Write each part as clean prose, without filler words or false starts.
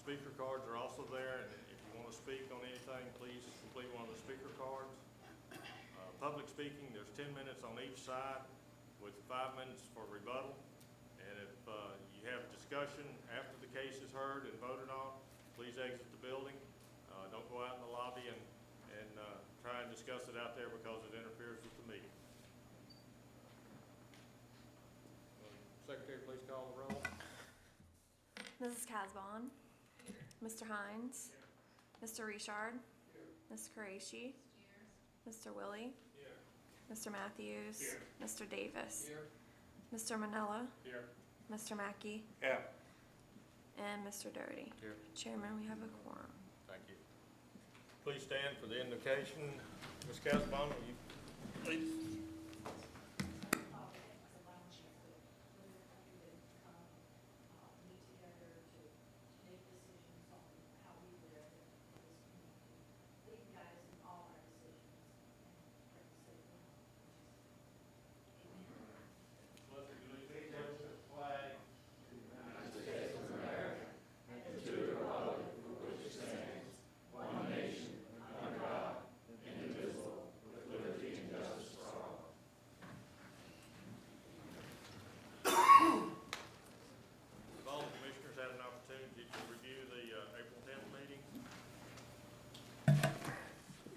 speaker cards are also there, and if you want to speak on anything, please complete one of the speaker cards. Public speaking, there's 10 minutes on each side with 5 minutes for rebuttal. And if you have discussion after the case is heard and voted on, please exit the building. Don't go out in the lobby and try and discuss it out there because it interferes with the meeting. Secretary, please call the roll. Mrs. Casbon, Mr. Hines, Mr. Richard, Ms. Qureshi, Mr. Willie, Mr. Matthews, Mr. Davis, Mr. Manella, Mr. Mackey, and Mr. Doherty. Chairman, we have a quorum. Thank you. Please stand for the invocation. Ms. Casbon, will you please?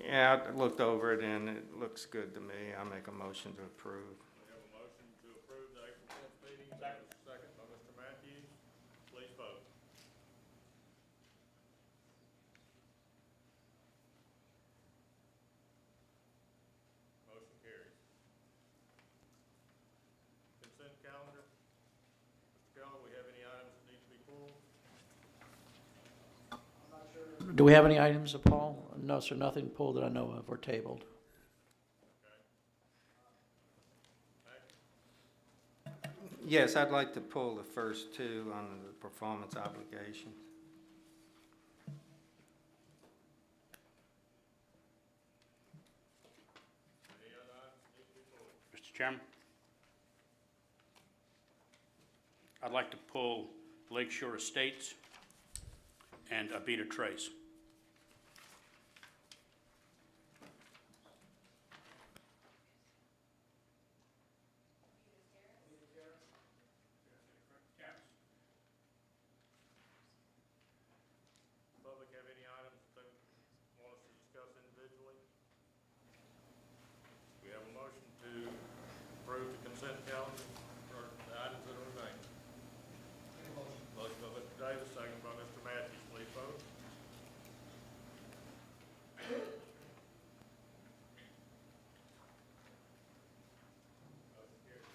Yeah, I looked over it and it looks good to me. I make a motion to approve. We have a motion to approve the April 10th meeting. Second by Mr. Matthews. Please vote. Motion carries. Consent calendar. Mr. Keller, we have any items that need to be pulled? Do we have any items to pull? No, sir, nothing pulled that I know of or tabled. Yes, I'd like to pull the first two on the performance obligations. Any other items that need to be pulled? Mr. Chairman, I'd like to pull Lakeshore Estates and Abita Trace. Public have any items that they want us to discuss individually? We have a motion to approve the consent calendar for the items that are remaining. Motion by Mr. Davis, second by Mr. Matthews. Please vote. Motion carries.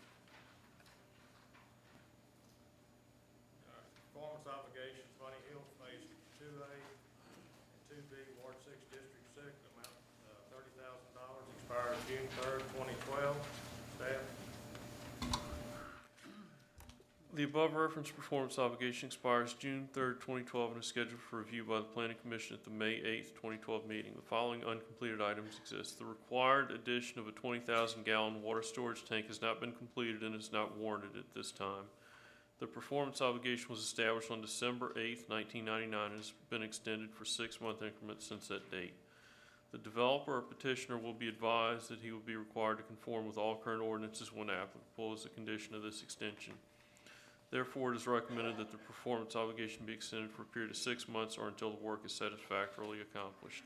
Performance obligations, Bunny Hill, Phase 2A and 2B, Ward 6, District 6, amount $30,000, expires June 3rd, 2012. Staff? The above referenced performance obligation expires June 3rd, 2012 and is scheduled for review by the Planning Commission at the May 8th, 2012 meeting. The following uncompleted items exist. The required addition of a 20,000-gallon water storage tank has not been completed and is not warranted at this time. The performance obligation was established on December 8th, 1999 and has been extended for 6-month increments since that date. The developer or petitioner will be advised that he will be required to conform with all current ordinances when applicable as a condition of this extension. Therefore, it is recommended that the performance obligation be extended for a period of 6 months or until the work is satisfactorily accomplished.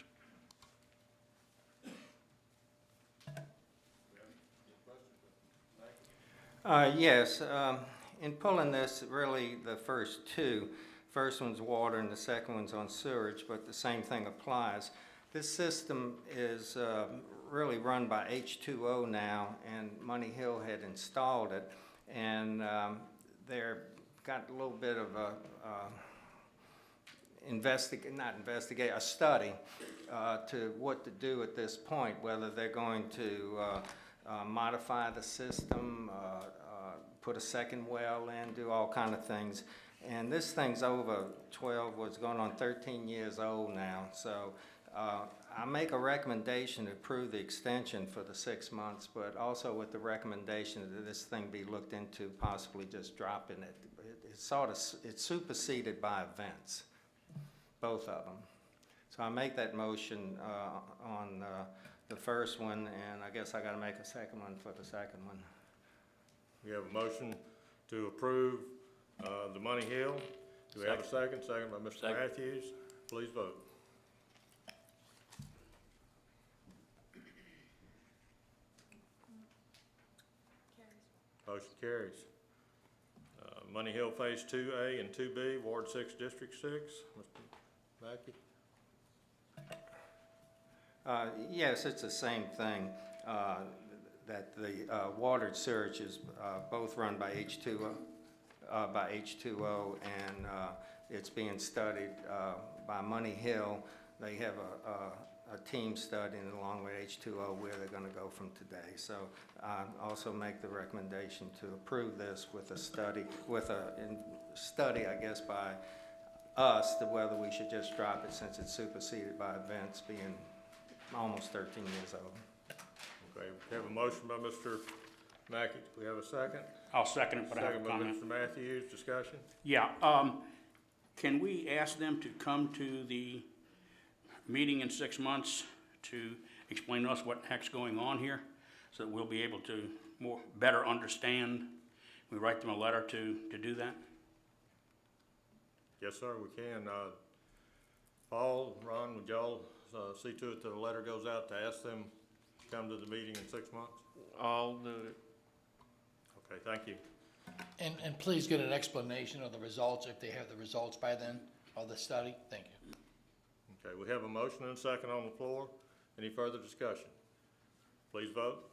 Yes, in pulling this, really the first two, first one's water and the second one's on sewage, but the same thing applies. This system is really run by H2O now, and Money Hill had installed it, and they're got a little bit of a a study to what to do at this point, whether they're going to modify the system, put a second well in, do all kind of things. And this thing's over 12, was going on 13 years old now. So I make a recommendation to approve the extension for the 6 months, but also with the recommendation that this thing be looked into, possibly just dropping it. It's superseded by events. both of them. So I make that motion on the first one, and I guess I gotta make a second one for the second one. We have a motion to approve the Money Hill. Do we have a second? Second by Mr. Second. Matthews. Please vote. Motion carries. Money Hill Phase 2A and 2B, Ward 6, District 6. Mr. Mackey? Yes, it's the same thing, that the watered sewage is both run by H2O, and it's being studied by Money Hill. They have a team studying along with H2O where they're gonna go from today. So I also make the recommendation to approve this with a study, I guess, by us, to whether we should just drop it since it's superseded by events being almost 13 years old. Okay, we have a motion by Mr. Mackey. Do we have a second? I'll second it, but I have a Second by comment. Mr. Matthews. Discussion? Yeah, can we ask them to come to the meeting in 6 months to explain to us what the heck's going on here, so that we'll be able to better understand? We write them a letter to do that? Yes, sir, we can. Paul, Ron, would y'all see to it that a letter goes out to ask them to come to the meeting in 6 months? I'll do it. Okay, thank you. And please get an explanation of the results, if they have the results by then, of the study. Thank you. Okay, we have a motion and a second on the floor. Any further discussion? Please vote.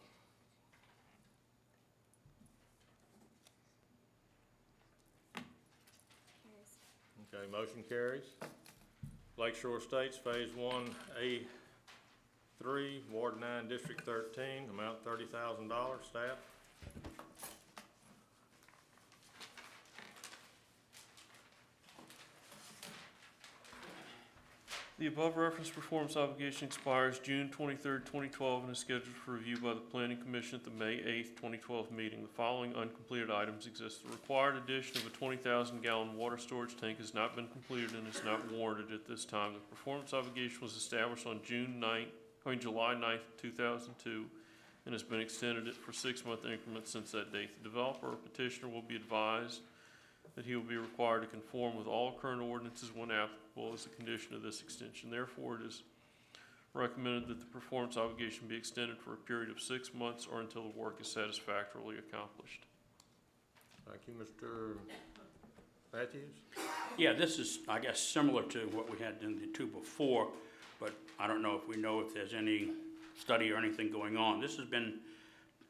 Okay, motion carries. Lakeshore Estates Phase 1A3, Ward 9, District 13, amount $30,000. Staff? The above referenced performance obligation expires June 23rd, 2012, and is scheduled for review by the Planning Commission at the May 8th, 2012 meeting. The following uncompleted items exist. The required addition of a 20,000-gallon water storage tank has not been completed and is not warranted at this time. The performance obligation was established on July 9th, 2002, and has been extended for 6-month increments since that date. The developer or petitioner will be advised that he will be required to conform with all current ordinances when applicable as a condition of this extension. Therefore, it is recommended that the performance obligation be extended for a period of 6 months or until the work is satisfactorily accomplished. Thank you, Mr. Matthews. Yeah, this is, I guess, similar to what we had in the two before, but I don't know if there's any study or anything going on. This has been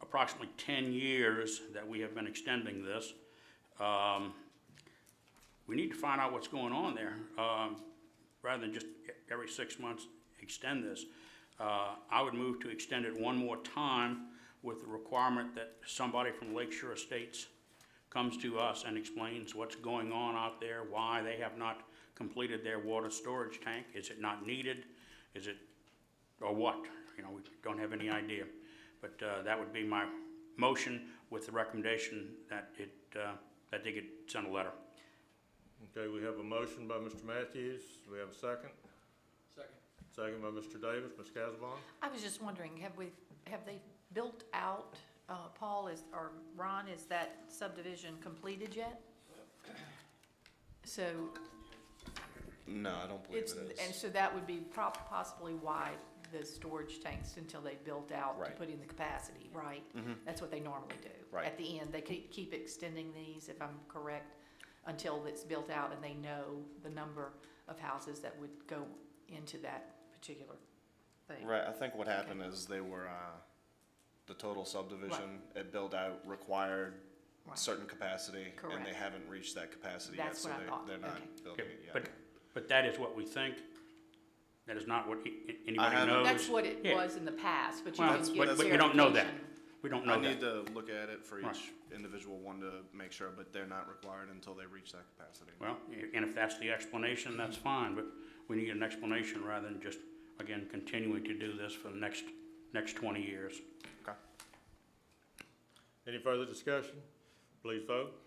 approximately 10 years that we have been extending this. We need to find out what's going on there, rather than just every 6 months extend this. I would move to extend it one more time with the requirement that somebody from Lakeshore Estates comes to us and explains what's going on out there, why they have not completed their water storage tank. Is it not needed? Is it, or what? You know, we don't have any idea. But that would be my motion with the recommendation that that they get sent a letter. Okay, we have a motion by Mr. Matthews. Do we have a second? Second. Second by Mr. Davis. Ms. Casabon? I was just wondering, have they built out, Paul, or Ron, is that subdivision completed yet? So No, I don't believe it's, it and is. so that would be possibly why the storage tanks, until they built out to Right. put in the capacity, right? Mhm. That's what they normally do. Right. At the end, they keep extending these, if I'm correct, until it's built out and they know the number of houses that would go into that particular thing. Right, I think what happened is they were, the total subdivision, it built out, required Right. certain capacity, and Correct. they haven't reached that capacity yet, That's so what I thought. they're not Okay. building it yet. But that is what we think. That is not what anybody haven't- knows. That's what it Yeah. was in the past, but you Well, didn't but get you don't know that. verification. We don't know I need that. to look at it for Right. each individual one to make sure, but they're not required until they reach that capacity. Well, and if that's the explanation, that's fine, but we need an explanation rather than just, again, continuing to do this for the next 20 years. Okay. Any further discussion? Please vote.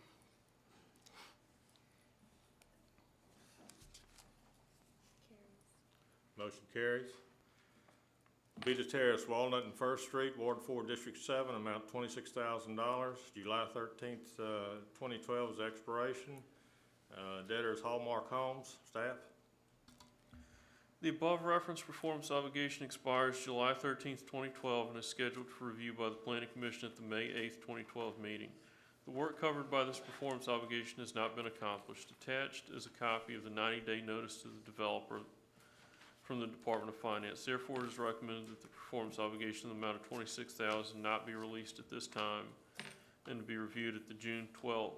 Motion carries. Beta Terrace, Walnut and First Street, Ward 4, District 7, amount $26,000. July 13th, 2012 is expiration. Debtors Hallmark Homes. Staff? The above referenced performance obligation expires July 13th, 2012, and is scheduled for review by the Planning Commission at the May 8th, 2012 meeting. The work covered by this performance obligation has not been accomplished. Attached is a copy of the 90-day notice to the developer from the Department of Finance. Therefore, it is recommended that the performance obligation in the amount of $26,000 not be released at this time and to be reviewed at the June 12th,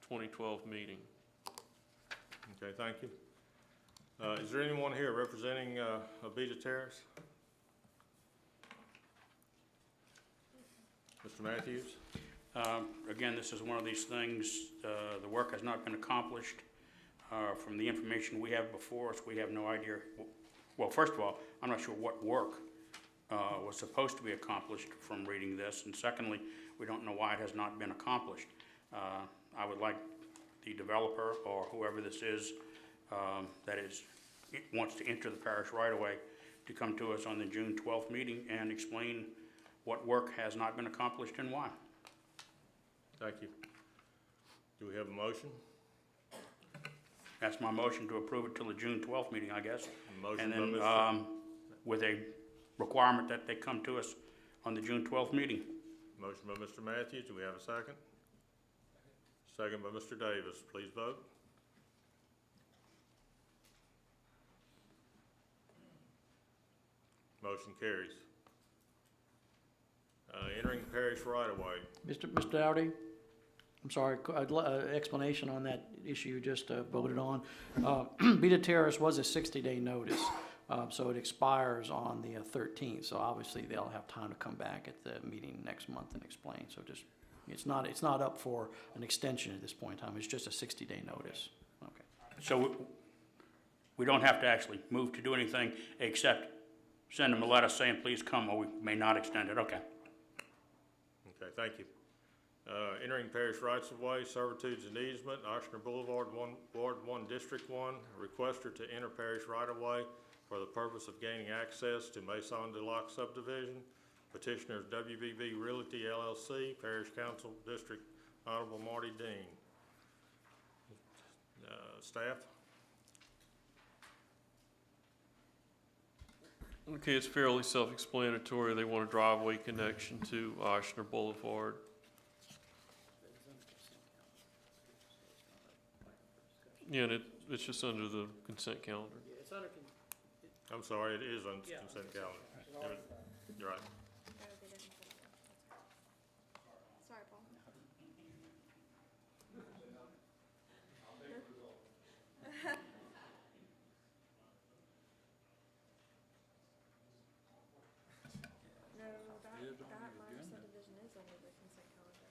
2012 meeting. Okay, thank you. Is there anyone here representing Beta Terrace? Mr. Matthews? Again, this is one of these things, the work has not been accomplished. From the information we have before us, we have no idea. Well, first of all, I'm not sure what work was supposed to be accomplished from reading this, and secondly, we don't know why it has not been accomplished. I would like the developer or whoever this is wants to enter the parish right away to come to us on the June 12th meeting and explain what work has not been accomplished and why. Thank you. Do we have a motion? That's my motion to approve it till the June 12th meeting, I guess. Motion And by then, Mr. with a requirement that they come to us on the June 12th meeting. Motion by Mr. Matthews. Do we have a second? Second by Mr. Davis. Please vote. Motion carries. Entering parish right of way. Mr. Dowdy, I'm sorry, explanation on that issue you just voted on. Beta Terrace was a 60-day notice, so it expires on the 13th. So obviously they'll have time to come back at the meeting next month and explain. So just it's not up for an extension at this point in time. It's just a 60-day notice. Okay. So we don't have to actually move to do anything except send them a letter saying, please come, or we may not extend it. Okay. Okay, thank you. Entering parish rights of way, servitudes and easement, Oshner Boulevard, Ward 1, District 1, requester to enter parish right of way for the purpose of gaining access to Maison de Lac subdivision. Petitioners WBB Realty LLC, Parish Council District, Honorable Marty Dean. Staff? Okay, it's fairly self-explanatory. They want a driveway connection to Oshner Boulevard. Yeah, and it's just under the consent calendar. I'm sorry, it is on consent calendar. You're right. Sorry, Paul. No, that minor subdivision is under the consent calendar.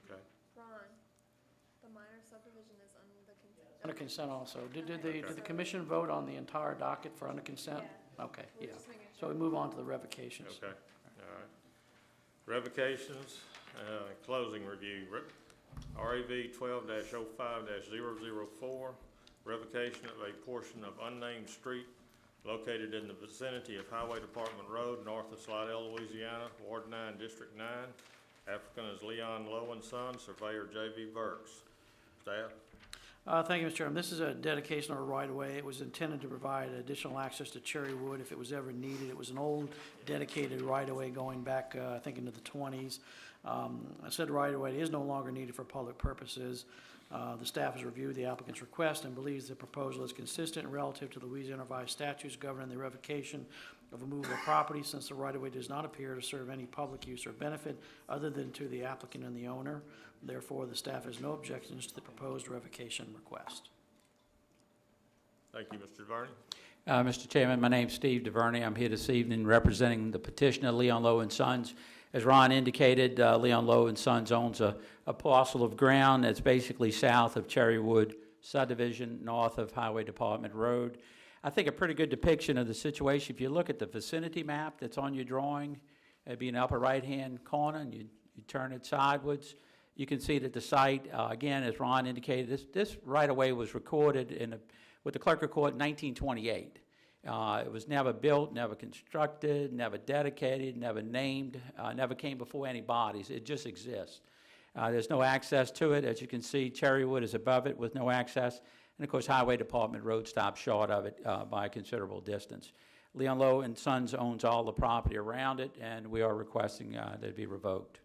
Okay. Ron, the minor subdivision is under the consent. Under consent also. Did the commission vote on the entire docket for under consent? Yeah. Okay, We're yeah. just making So sure. we move on to the revocations. Okay, all right. Revocations, closing review. RAV 12-05-004, revocation of a portion of unnamed street located in the vicinity of Highway Department Road, north of Slidell, Louisiana, Ward 9, District 9. Applicant is Leon Lowe and Son, surveyor J.V. Burks. Staff? Thank you, Mr. Chairman. This is a dedication of a right-of-way. It was intended to provide additional access to Cherrywood if it was ever needed. It was an old dedicated right-of-way going back, I think, into the 20s. I said right-of-way is no longer needed for public purposes. The staff has reviewed the applicant's request and believes the proposal is consistent relative to the Louisiana revised statutes governing the revocation of a movable property, since the right-of-way does not appear to serve any public use or benefit other than to the applicant and the owner. Therefore, the staff has no objections to the proposed revocation request. Thank you, Mr. DeVerney. Mr. Chairman, my name's Steve DeVerney. I'm here this evening representing the petitioner, Leon Lowe and Sons. As Ron indicated, Leon Lowe and Sons owns a parcel of ground that's basically south of Cherrywood subdivision, north of Highway Department Road. I think a pretty good depiction of the situation, if you look at the vicinity map that's on your drawing, it'd be in the upper right-hand corner, and you turn it sideways. You can see that the site, again, as Ron indicated, this right-of-way was recorded with the clerk of court in 1928. It was never built, never constructed, never dedicated, never named, never came before any bodies. It just exists. There's no access to it. As you can see, Cherrywood is above it with no access. And, of course, Highway Department road stops short of it by a considerable distance. Leon Lowe and Sons owns all the property around it, and we are requesting that it be revoked.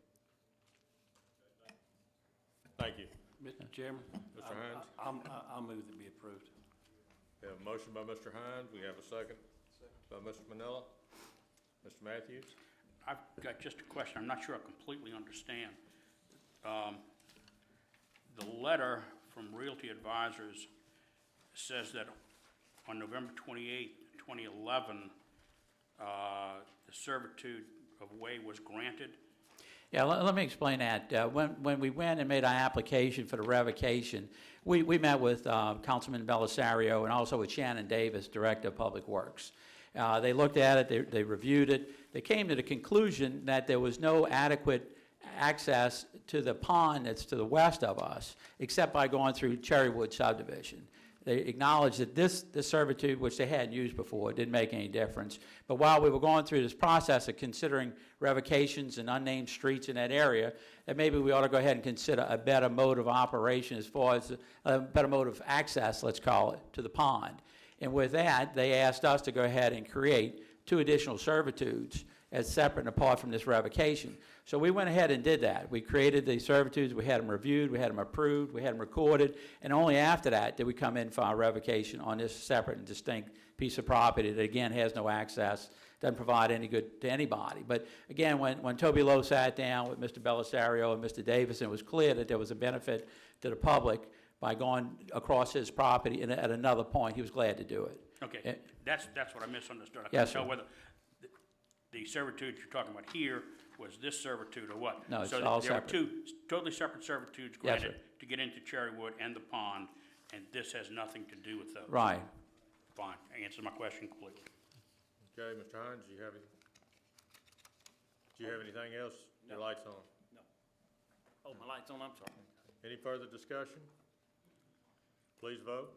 Thank you. Mr. Chairman? Mr. Hines? I'll move that be approved. We have a motion by Mr. Hines. We have a second by Mr. Manella. Mr. Matthews? I've got just a question. I'm not sure I completely understand. The letter from Realty Advisors says that on November 28, 2011, the servitude of way was granted. Yeah, let me explain that. When we went and made our application for the revocation, we met with Councilman Belisario and also with Shannon Davis, Director of Public Works. They looked at it, they reviewed it. They came to the conclusion that there was no adequate access to the pond that's to the west of us, except by going through Cherrywood subdivision. They acknowledged that this servitude, which they hadn't used before, didn't make any difference. But while we were going through this process of considering revocations and unnamed streets in that area, that maybe we ought to go ahead and consider a better mode of operation as far as a better mode of access, let's call it, to the pond. And with that, they asked us to go ahead and create 2 additional servitudes as separate and apart from this revocation. So we went ahead and did that. We created the servitudes, we had them reviewed, we had them approved, we had them recorded, and only after that did we come in for our revocation on this separate and distinct piece of property that, again, has no access, doesn't provide any good to anybody. But again, when Toby Lowe sat down with Mr. Belisario and Mr. Davis, it was clear that there was a benefit to the public by going across his property, and at another point, he was glad to do it. Okay, that's what I misunderstood. I Yes, couldn't tell sir. whether the servitude you're talking about here was this servitude or what. No, it's so all there separate. were 2 totally separate servitudes Yes, granted sir. to get into Cherrywood and the pond, and this has nothing to do with those. Right. Fine, answers my question completely. Okay, Mr. Hines, do you have anything else? Your light's on. No. Oh, my light's on, I'm sorry. Any further discussion? Please vote.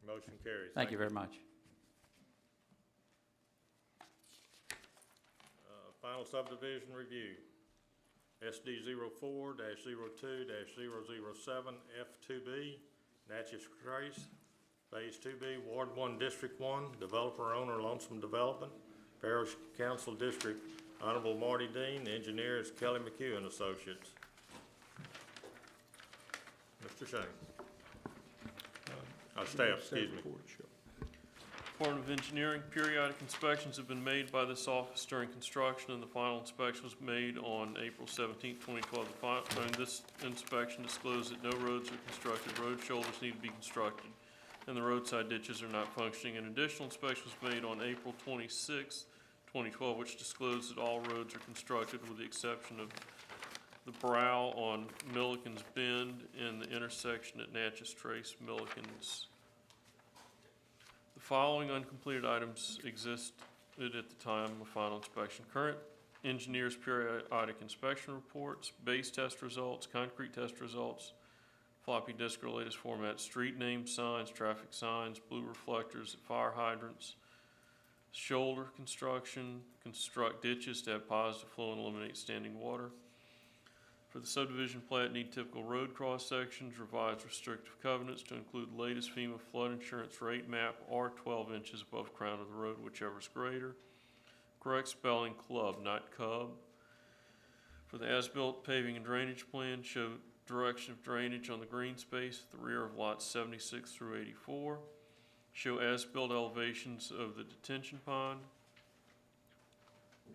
Motion carries. Thank you very much. Final subdivision review. SD 04-02-007 F2B, Natchez Trace, Phase 2B, Ward 1, District 1, developer owner Lonesome Development, Parish Council District, Honorable Marty Dean, the engineer is Kelly McHugh and Associates. Mr. Shane. Staff, excuse me. Department of Engineering, periodic inspections have been made by this office during construction, and the final inspection was made on April 17, 2012. This inspection disclosed that no roads are constructed, road shoulders need to be constructed, and the roadside ditches are not functioning. An additional inspection was made on April 26, 2012, which disclosed that all roads are constructed with the exception of the brow on Milliken's Bend and the intersection at Natchez Trace, Milliken's. The following uncompleted items existed at the time of final inspection. Current engineer's periodic inspection reports, base test results, concrete test results, floppy disk or latest format, street name signs, traffic signs, blue reflectors at fire hydrants, shoulder construction, construct ditches to have positive flow and eliminate standing water. For the subdivision plat, need typical road cross sections, revised restrictive covenants to include the latest FEMA flood insurance rate map or 12 inches above crown of the road, whichever is greater. Correct spelling club, not cub. For the as-built paving and drainage plan, show direction of drainage on the green space at the rear of lots 76 through 84. Show as-built elevations of the detention pond.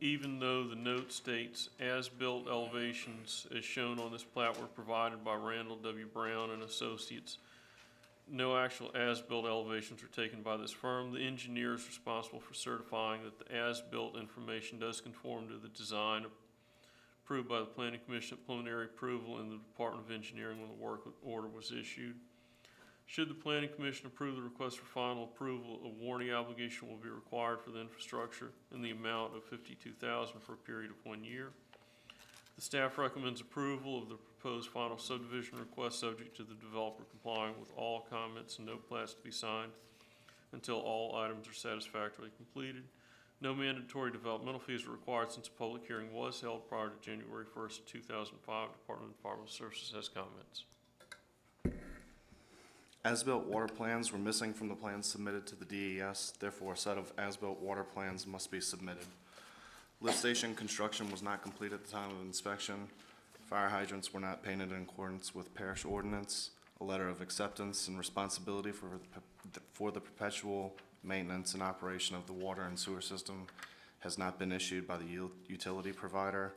Even though the note states as-built elevations as shown on this plat were provided by Randall W. Brown and Associates, no actual as-built elevations were taken by this firm. The engineer is responsible for certifying that the as-built information does conform to the design approved by the Planning Commission at preliminary approval in the Department of Engineering when the work order was issued. Should the planning commission approve the request for final approval, a warranty obligation will be required for the infrastructure in the amount of $52,000 for a period of 1 year. The staff recommends approval of the proposed final subdivision request subject to the developer complying with all comments and no plats to be signed until all items are satisfactorily completed. No mandatory developmental fees are required since a public hearing was held prior to January 1st, 2005. Department of Environmental Services has comments. As-built water plans were missing from the plans submitted to the DES, therefore a set of as-built water plans must be submitted. Lift station construction was not complete at the time of inspection. Fire hydrants were not painted in accordance with parish ordinance. A letter of acceptance and responsibility for the perpetual maintenance and operation of the water and sewer system has not been issued by the utility provider.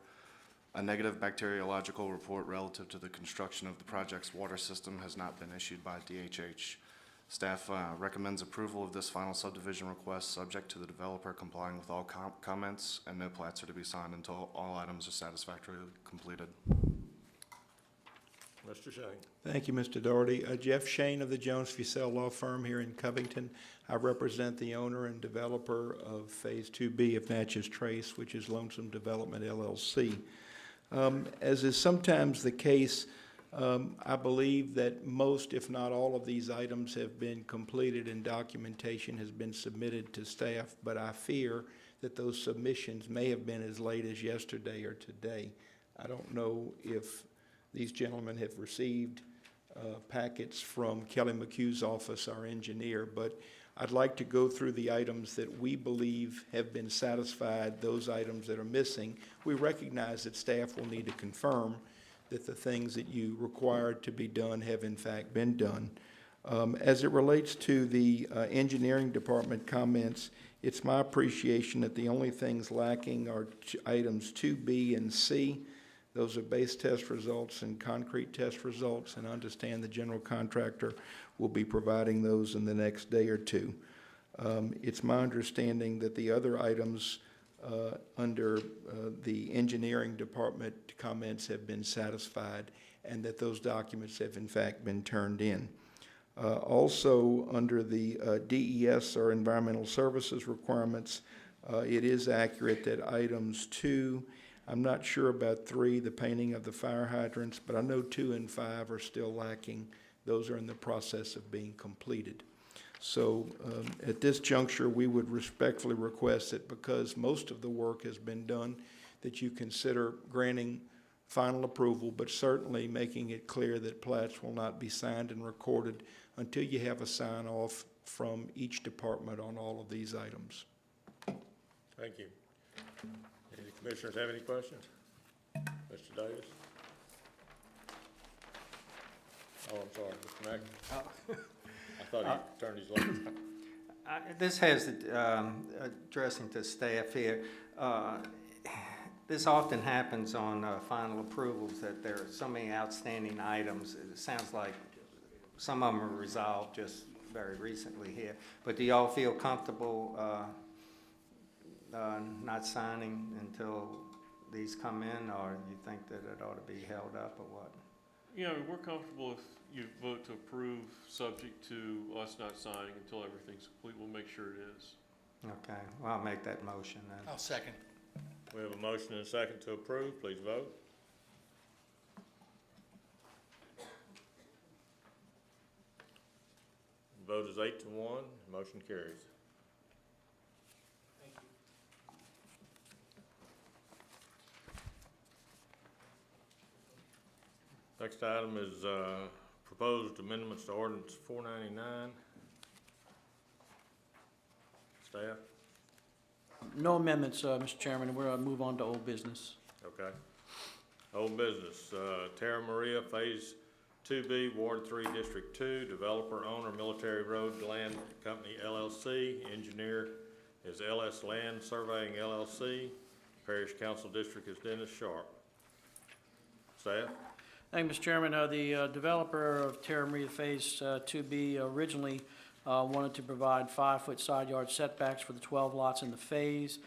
A negative bacteriological report relative to the construction of the project's water system has not been issued by DHH. Staff recommends approval of this final subdivision request subject to the developer complying with all comments, and no plats are to be signed until all items are satisfactorily completed. Mr. Shane. Thank you, Mr. Doherty. Jeff Shane of the Jones Fussell Law Firm here in Covington. I represent the owner and developer of Phase 2B of Natchez Trace, which is Lonesome Development LLC. As is sometimes the case, I believe that most, if not all, of these items have been completed and documentation has been submitted to staff, but I fear that those submissions may have been as late as yesterday or today. I don't know if these gentlemen have received packets from Kelly McHugh's office, our engineer, but I'd like to go through the items that we believe have been satisfied, those items that are missing. We recognize that staff will need to confirm that the things that you required to be done have in fact been done. As it relates to the engineering department comments, it's my appreciation that the only things lacking are items 2B and C. Those are base test results and concrete test results, and understand the general contractor will be providing those in the next day or two. It's my understanding that the other items under the engineering department comments have been satisfied, and that those documents have in fact been turned in. Also, under the DES, or environmental services requirements, it is accurate that items 2, I'm not sure about 3, the painting of the fire hydrants, but I know 2 and 5 are still lacking. Those are in the process of being completed. So at this juncture, we would respectfully request that because most of the work has been done, that you consider granting final approval, but certainly making it clear that plats will not be signed and recorded until you have a sign-off from each department on all of these items. Thank you. Any commissioners have any questions? Mr. Davis? Oh, I'm sorry, Mr. Mackey. I thought he turned his light. This has, addressing to staff here, this often happens on final approvals, that there are so many outstanding items. It sounds like some of them are resolved just very recently here. But do y'all feel comfortable not signing until these come in, or you think that it ought to be held up, or what? Yeah, I mean, we're comfortable if you vote to approve, subject to us not signing until everything's complete. We'll make sure it is. Okay, well, I'll make that motion then. I'll second. We have a motion and a second to approve. Please vote. The vote is 8-1. Motion carries. Thank you. Next item is proposed amendments to ordinance 499. Staff? No amendments, Mr. Chairman. We're going to move on to old business. Okay. Old business, Terra Maria, Phase 2B, Ward 3, District 2, developer, owner, Military Road Land Company, LLC. Engineer is LS Land Surveying, LLC. Parish Council District is Dennis Sharp. Staff? Thank you, Mr. Chairman. The developer of Terra Maria Phase 2B originally wanted to provide 5-foot side yard setbacks for the 12 lots in the phase.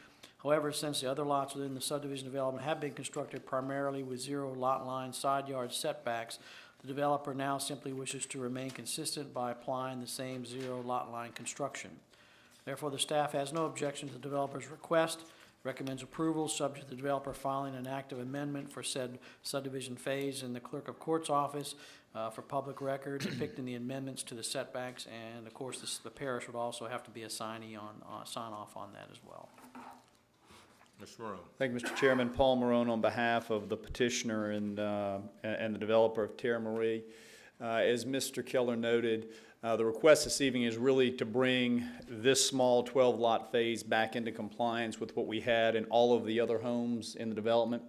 However, since the other lots within the subdivision development have been constructed primarily with 0 lot line side yard setbacks, The developer now simply wishes to remain consistent by applying the same zero lot line construction. Therefore, the staff has no objection to the developer's request, recommends approval, subject to the developer filing an active amendment for said subdivision phase in the clerk of court's office for public record, depicting the amendments to the setbacks, and of course, the parish would also have to be a signee on, sign off on that as well. Mr. Morone. Thank you, Mr. Chairman. Paul Marone on behalf of the petitioner and the developer of Terra Marie. As Mr. Keller noted, the request this evening is really to bring this small 12-lot phase back into compliance with what we had in all of the other homes in the development.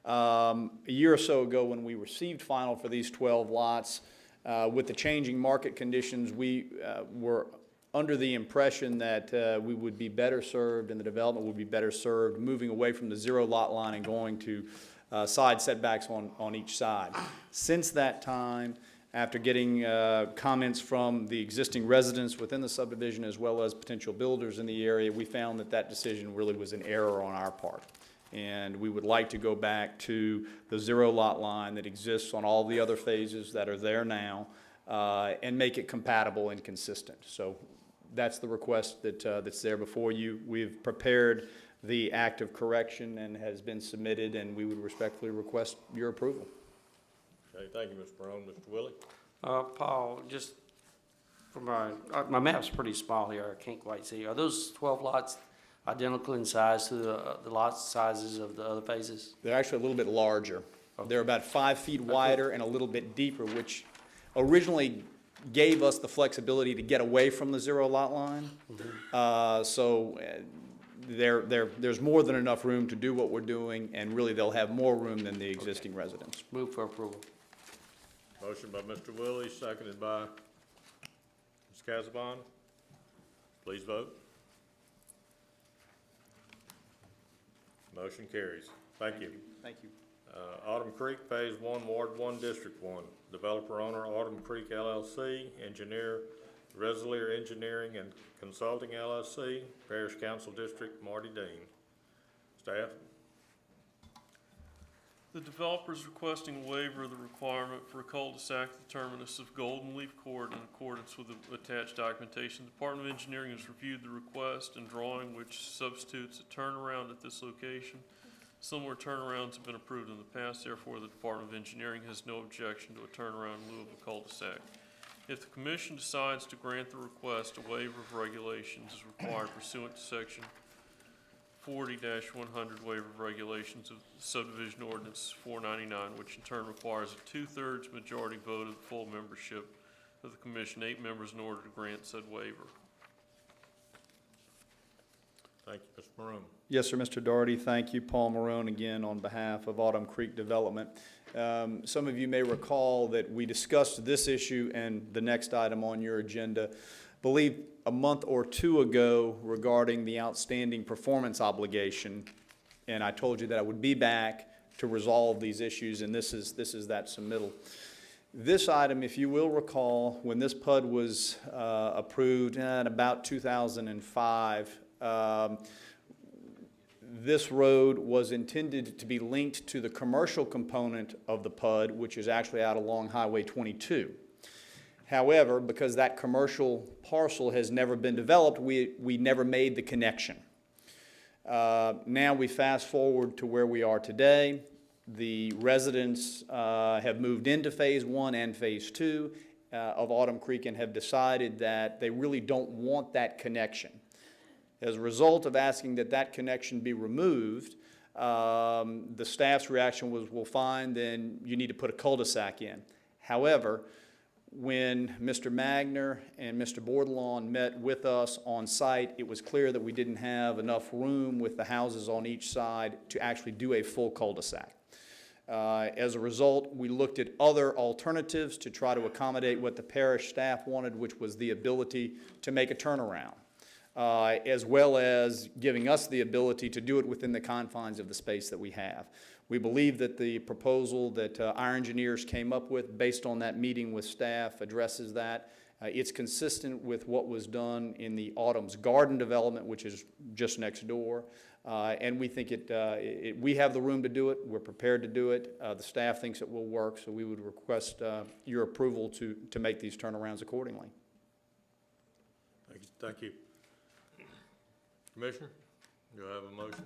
A year or so ago, when we received final for these 12 lots, with the changing market conditions, we were under the impression that we would be better served and the development would be better served moving away from the zero lot line and going to side setbacks on each side. Since that time, after getting comments from the existing residents within the subdivision as well as potential builders in the area, we found that that decision really was an error on our part. And we would like to go back to the zero lot line that exists on all the other phases that are there now and make it compatible and consistent. So that's the request that's there before you. We've prepared the act of correction and has been submitted, and we would respectfully request your approval. Okay, thank you, Mr. Morone. Mr. Willie? Paul, just for my map's pretty small here, I can't quite see. Are those 12 lots identical in size to the lot sizes of the other phases? They're actually a little bit larger. Okay. They're about 5 feet wider and a little bit deeper, which originally gave us the flexibility to get away from the zero lot line. There's more than enough room to do what we're doing, and really they'll have more room than the existing residents. Move for approval. Motion by Mr. Willie, seconded by Ms. Casabon. Please vote. Motion carries. Thank you. Thank you. Autumn Creek, Phase 1, Ward 1, District 1. Developer owner, Autumn Creek LLC. Engineer, Resilier Engineering and Consulting LLC. Parish Council District, Marty Dean. Staff? The developer is requesting a waiver of the requirement for a cul-de-sac at the terminus of Golden Leaf Court in accordance with the attached documentation. The Department of Engineering has reviewed the request and drawing which substitutes a turnaround at this location. Similar turnarounds have been approved in the past, therefore the Department of Engineering has no objection to a turnaround in lieu of a cul-de-sac. If the Commission decides to grant the request, a waiver of regulations is required pursuant to Section 40-100 waiver of regulations of subdivision ordinance 499, which in turn requires a 2/3 majority vote of the full membership of the Commission, 8 members, in order to grant said waiver. Thank you, Mr. Morone. Yes, sir, Mr. Doherty. Thank you. Paul Marone again on behalf of Autumn Creek Development. Some of you may recall that we discussed this issue and the next item on your agenda, I believe a month or two ago, regarding the outstanding performance obligation. And I told you that I would be back to resolve these issues, and this is that submittal. This item, if you will recall, when this PUD was approved in about 2005, this road was intended to be linked to the commercial component of the PUD, which is actually out along Highway 22. However, because that commercial parcel has never been developed, we never made the connection. Now we fast forward to where we are today. The residents have moved into Phase 1 and Phase 2 of Autumn Creek and have decided that they really don't want that connection. As a result of asking that that connection be removed, the staff's reaction was, well, fine, then you need to put a cul-de-sac in. However, when Mr. Magner and Mr. Bordelon met with us on site, it was clear that we didn't have enough room with the houses on each side to actually do a full cul-de-sac. As a result, we looked at other alternatives to try to accommodate what the parish staff wanted, which was the ability to make a turnaround, as well as giving us the ability to do it within the confines of the space that we have. We believe that the proposal that our engineers came up with based on that meeting with staff addresses that. It's consistent with what was done in the Autumn's Garden development, which is just next door. And we think we have the room to do it. We're prepared to do it. The staff thinks it will work, so we would request your approval to make these turnarounds accordingly. Thank you. Commissioner, do I have a motion?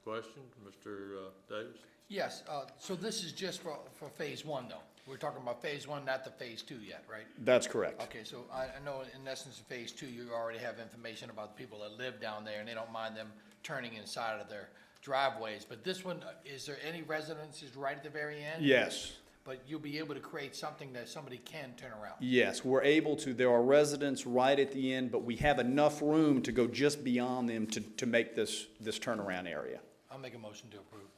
Question, Mr. Davis? Yes, so this is just for phase one, though? We're talking about phase one, not the phase two yet, right? That's correct. Okay, so I know in essence, in phase two, you already have information about the people that live down there, and they don't mind them turning inside of their driveways. But this one, is there any residences right at the very end? Yes. But you'll be able to create something that somebody can turn around? Yes, we're able to. There are residents right at the end, but we have enough room to go just beyond them to make this turnaround area. I'll make a motion to approve.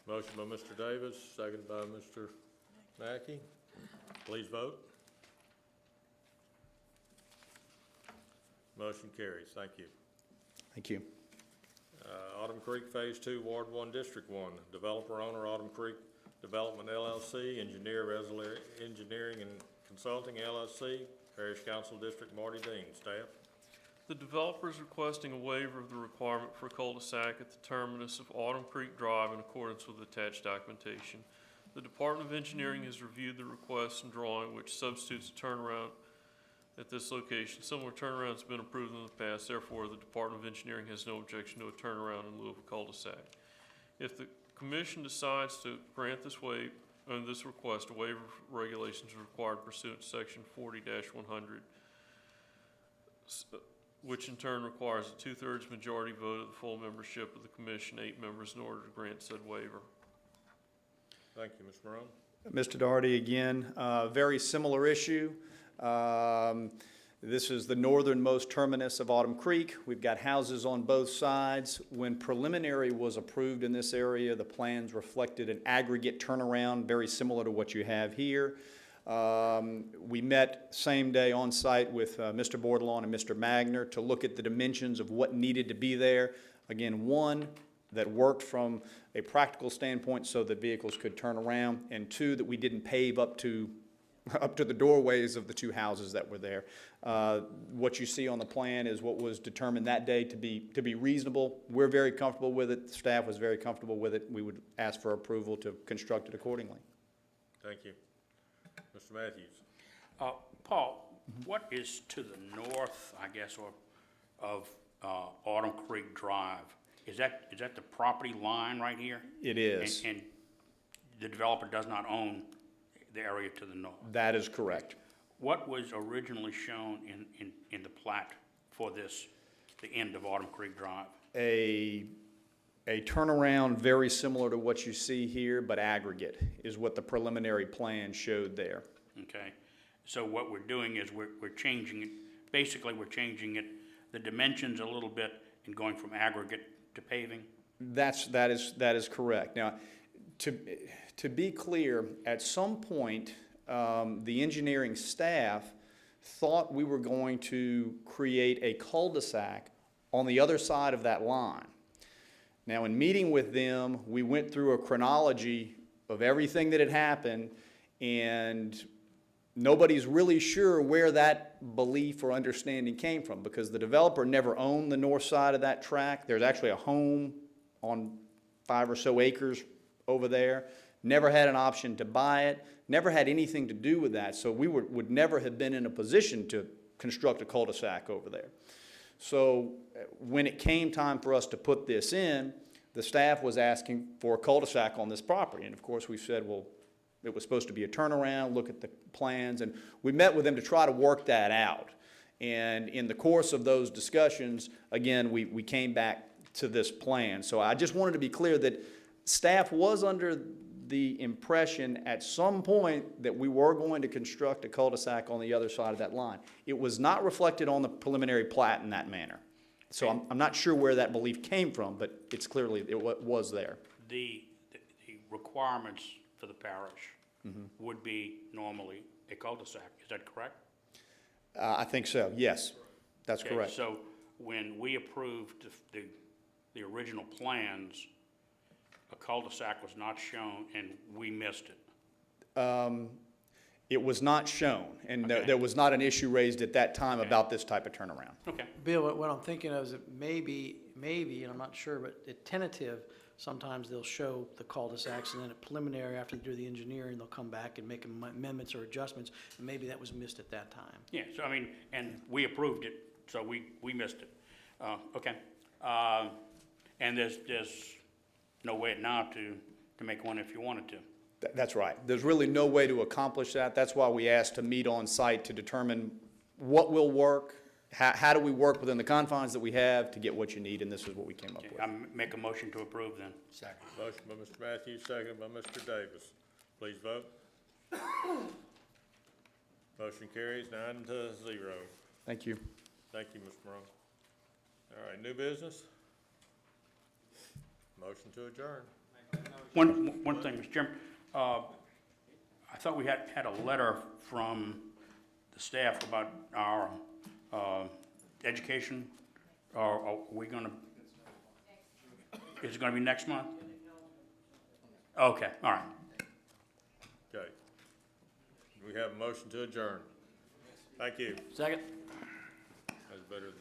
Motion by Mr. Davis, seconded by Mr. Mackey. Please vote. Motion carries. Thank you. Thank you. Autumn Creek Phase 2, Ward 1, District 1. Developer owner, Autumn Creek Development LLC, Engineering and Consulting LLC, Parish Council District Marty Dean. Staff. The developer is requesting a waiver of the requirement for a cul-de-sac at the terminus of Autumn Creek Drive in accordance with attached documentation. The Department of Engineering has reviewed the request and drawing which substitutes a turnaround at this location. Similar turnarounds have been approved in the past, therefore the Department of Engineering has no objection to a turnaround in lieu of a cul-de-sac. If the Commission decides to grant this request, a waiver of regulations is required pursuant to Section 40-100, which in turn requires a 2/3 majority vote of the full membership of the Commission, 8 members, in order to grant said waiver. Thank you, Mr. Morone. Mr. Doherty, again, very similar issue. This is the northernmost terminus of Autumn Creek. We've got houses on both sides. When preliminary was approved in this area, the plans reflected an aggregate turnaround, very similar to what you have here. We met same day on site with Mr. Bordelon and Mr. Magner to look at the dimensions of what needed to be there. Again, one, that worked from a practical standpoint so that vehicles could turn around, and two, that we didn't pave up to the doorways of the two houses that were there. What you see on the plan is what was determined that day to be reasonable. We're very comfortable with it. The staff was very comfortable with it. We would ask for approval to construct it accordingly. Thank you. Mr. Matthews. Paul, what is to the north, I guess, of Autumn Creek Drive? Is that the property line right here? It is. And the developer does not own the area to the north? That is correct. What was originally shown in the plat for this, the end of Autumn Creek Drive? A turnaround very similar to what you see here, but aggregate, is what the preliminary plan showed there. Okay. So what we're doing is we're changing it, basically we're changing it, the dimensions a little bit and going from aggregate to paving? That is correct. Now, to be clear, at some point, the engineering staff thought we were going to create a cul-de-sac on the other side of that line. Now, in meeting with them, we went through a chronology of everything that had happened, and nobody's really sure where that belief or understanding came from, because the developer never owned the north side of that tract. There's actually a home on 5 or so acres over there. Never had an option to buy it, never had anything to do with that, so we would never have been in a position to construct a cul-de-sac over there. So when it came time for us to put this in, the staff was asking for a cul-de-sac on this property, and of course we said, well, it was supposed to be a turnaround, look at the plans, and we met with them to try to work that out. And in the course of those discussions, again, we came back to this plan. So I just wanted to be clear that staff was under the impression at some point that we were going to construct a cul-de-sac on the other side of that line. It was not reflected on the preliminary plat in that manner. So I'm not sure where that belief came from, but it's clearly, it was there. The requirements for the parish would be normally a cul-de-sac, is that correct? I think so, yes, that's Okay, correct. So when we approved the original plans, a cul-de-sac was not shown and we missed it. It was not shown, and Okay. there was not an issue raised at that time about this type of turnaround. Okay. Bill, what I'm thinking of is that maybe maybe, and I'm not sure, but at tentative, sometimes they'll show the cul-de-sacs, and then at preliminary, after they do the engineering, they'll come back and make amendments or adjustments, and maybe that was missed at that time. Yeah, so I mean, and we approved it, so we missed it. Okay. And there's no way now to make one if you wanted to. That's right. There's really no way to accomplish that. That's why we asked to meet on site to determine what will work, how do we work within the confines that we have to get what you need, and this is what we came up with. I make a motion to approve then. Second. Motion by Mr. Matthews, second by Mr. Davis. Please vote. Motion carries 9-0. Thank you. Thank you, Mr. Morone. All right, new business? Motion to adjourn. One thing, Mr. Chairman, I thought we had a letter from the staff about our education, or are we gonna, is it gonna be next month? Okay, all right. Okay. We have a motion to adjourn. Thank you. Second? That's better than